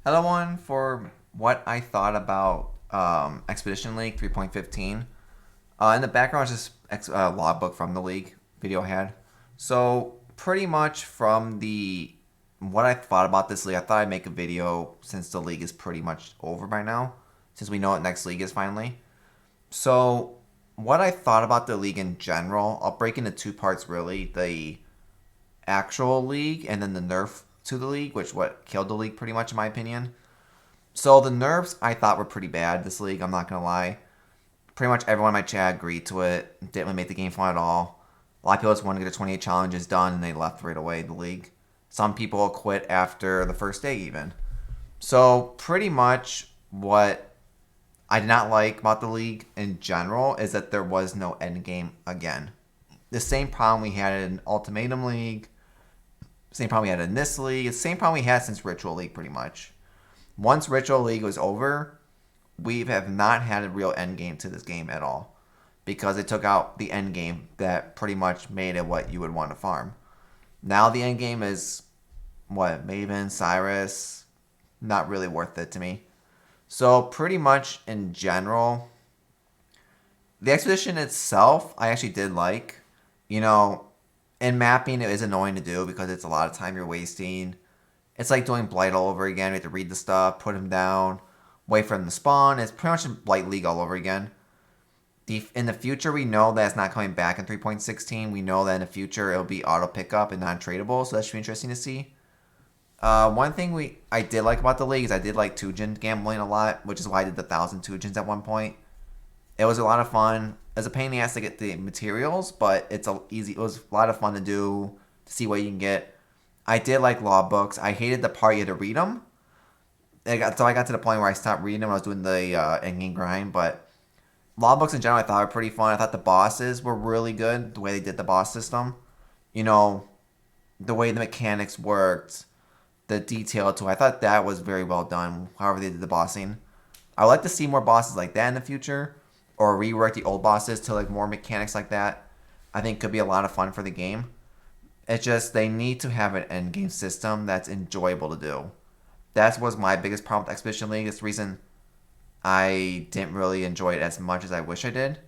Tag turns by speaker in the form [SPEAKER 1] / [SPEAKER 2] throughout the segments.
[SPEAKER 1] Hello, one for what I thought about Expedition League 3.15. In the background is this logbook from the league video I had. So pretty much from the what I thought about this league, I thought I'd make a video since the league is pretty much over by now, since we know what next league is finally. So what I thought about the league in general, I'll break into two parts really: the actual league and then the nerf to the league, which what killed the league pretty much in my opinion. So the nerfs I thought were pretty bad this league. I'm not gonna lie. Pretty much everyone in my chat agreed to it. Didn't really make the game fun at all. A lot of people just wanted to get the 28 challenges done and they left right away the league. Some people quit after the first day even. So pretty much what I did not like about the league in general is that there was no end game again. The same problem we had in Ultimatum League, same problem we had in this league, the same problem we had since Ritual League pretty much. Once Ritual League was over, we have not had a real end game to this game at all because it took out the end game that pretty much made it what you would want to farm. Now the end game is what Maven, Cyrus, not really worth it to me. So pretty much in general, the expedition itself I actually did like. You know, in mapping it is annoying to do because it's a lot of time you're wasting. It's like doing Blight all over again. You have to read the stuff, put him down, wait for him to spawn. It's pretty much a Blight League all over again. In the future, we know that it's not coming back in 3.16. We know that in the future it'll be auto pickup and non-tradable, so that should be interesting to see. One thing I did like about the league is I did like Tujin gambling a lot, which is why I did the 1,000 Tujins at one point. It was a lot of fun. It was a pain in the ass to get the materials, but it was a lot of fun to do, to see what you can get. I did like law books. I hated the part you had to read them. So I got to the point where I stopped reading them when I was doing the endgame grind. But law books in general I thought were pretty fun. I thought the bosses were really good, the way they did the boss system. You know, the way the mechanics worked, the detail to it. I thought that was very well done, however they did the bossing. I would like to see more bosses like that in the future, or rework the old bosses to like more mechanics like that. I think could be a lot of fun for the game. It's just they need to have an end game system that's enjoyable to do. That was my biggest problem with Expedition League. It's the reason I didn't really enjoy it as much as I wish I did,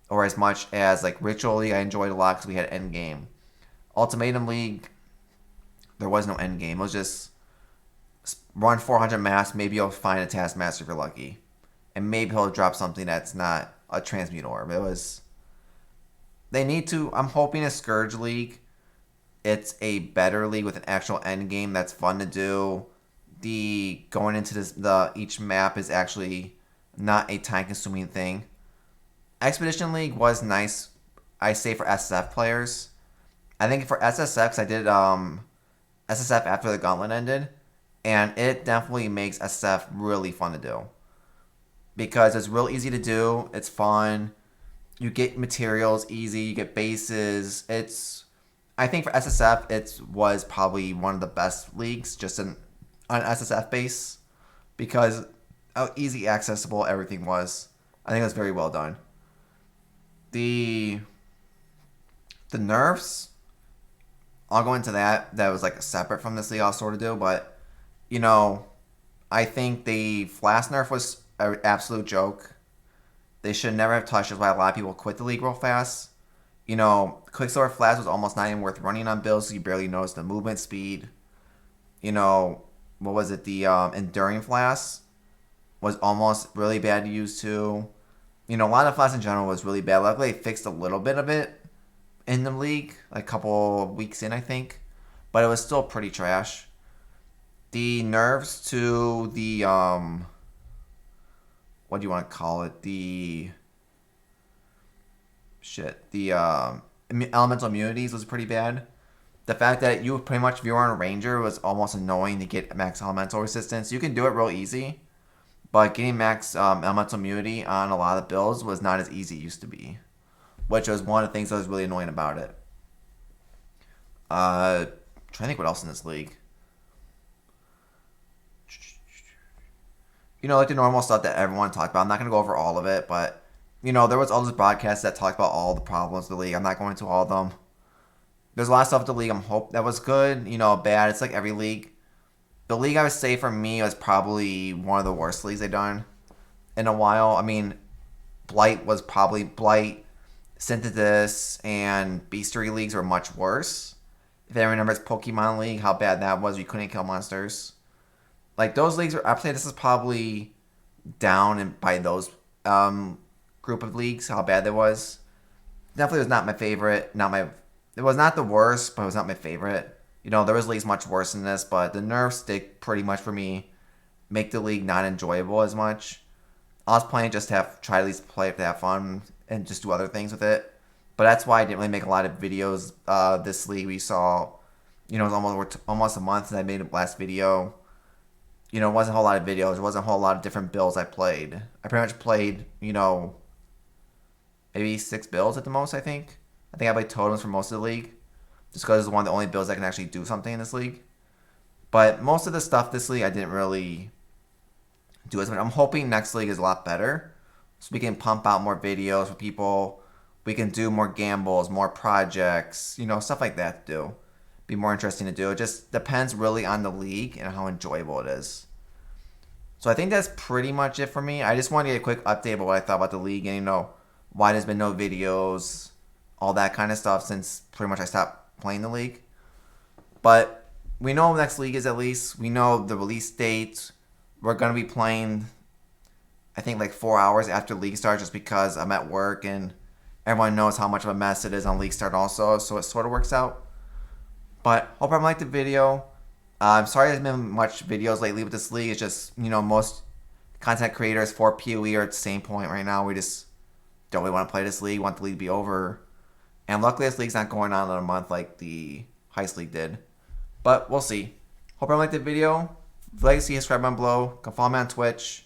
[SPEAKER 1] or as much as like Ritual League I enjoyed a lot because we had end game. Ultimatum League, there was no end game. It was just run 400 maps. Maybe you'll find a Taskmaster if you're lucky, and maybe he'll drop something that's not a transmute orb. It was. They need to. I'm hoping a Scourge League. It's a better league with an actual end game that's fun to do. The going into each map is actually not a time consuming thing. Expedition League was nice. I say for SSF players. I think for SSFs I did SSF after the gauntlet ended, and it definitely makes SSF really fun to do because it's real easy to do. It's fun. You get materials easy. You get bases. I think for SSF, it was probably one of the best leagues just on SSF base because how easy accessible everything was. I think it was very well done. The nerfs, I'll go into that. That was like separate from this league I'll sort of do, but you know, I think the Flask nerf was an absolute joke. They should never have touched. That's why a lot of people quit the league real fast. You know, Quicksilver Flask was almost not even worth running on builds, so you barely noticed the movement speed. You know, what was it? The Enduring Flask was almost really bad to use too. You know, a lot of Flasks in general was really bad. Luckily, they fixed a little bit of it in the league, like a couple weeks in, I think. But it was still pretty trash. The nerfs to the, what do you want to call it? The elemental immunities was pretty bad. The fact that you pretty much, if you were on a ranger, was almost annoying to get max elemental resistance. You can do it real easy, but getting max elemental immunity on a lot of builds was not as easy as it used to be, which was one of the things that was really annoying about it. Trying to think what else in this league. You know, like the normal stuff that everyone talked about. I'm not going to go over all of it, but you know, there was all those broadcasts that talked about all the problems of the league. I'm not going into all of them. There's a lot of stuff with the league that was good, you know, bad. It's like every league. the league I would say for me was probably one of the worst leagues I've done in a while. I mean, Blight, Synthesis, and Beastery leagues were much worse. If anyone remembers Pokemon League, how bad that was, you couldn't kill monsters. Like those leagues, I'd say this is probably down by those group of leagues. How bad that was. Definitely was not my favorite. It was not the worst, but it was not my favorite. You know, there was leagues much worse than this, but the nerfs did pretty much for me make the league not enjoyable as much. I was playing just to try at least play it to have fun and just do other things with it. But that's why I didn't really make a lot of videos. This league we saw, you know, it was almost a month since I made the last video. You know, it wasn't a whole lot of videos. There wasn't a whole lot of different builds I played. I pretty much played, you know, maybe 6 builds at the most, I think. I think I played totems for most of the league. Just because it's one of the only builds that can actually do something in this league. But most of the stuff this league I didn't really do as much. I'm hoping next league is a lot better. So we can pump out more videos for people. We can do more gambles, more projects, you know, stuff like that to do. Be more interesting to do. It just depends really on the league and how enjoyable it is. So I think that's pretty much it for me. I just wanted to get a quick update about what I thought about the league and, you know, why there's been no videos, all that kind of stuff since pretty much I stopped playing the league. But we know next league is at least. We know the release date. We're going to be playing, I think, like 4 hours after league start just because I'm at work and everyone knows how much of a mess it is on league start also. So it sort of works out. But hope everyone liked the video. I'm sorry there's been much videos lately with this league. It's just, you know, most content creators for POE are at the same point right now. We just don't really want to play this league. Want the league to be over. And luckily this league's not going on in a month like the Heist League did. But we'll see. Hope everyone liked the video. If you'd like to see, subscribe down below. You can follow me on Twitch.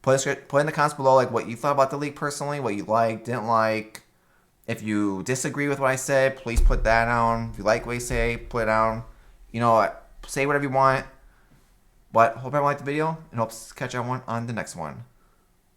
[SPEAKER 1] Put in the comments below like what you thought about the league personally, what you liked, didn't like. If you disagree with what I said, please put that down. If you like what I say, put it down. You know, say whatever you want. But hope everyone liked the video and hope to catch everyone on the next one.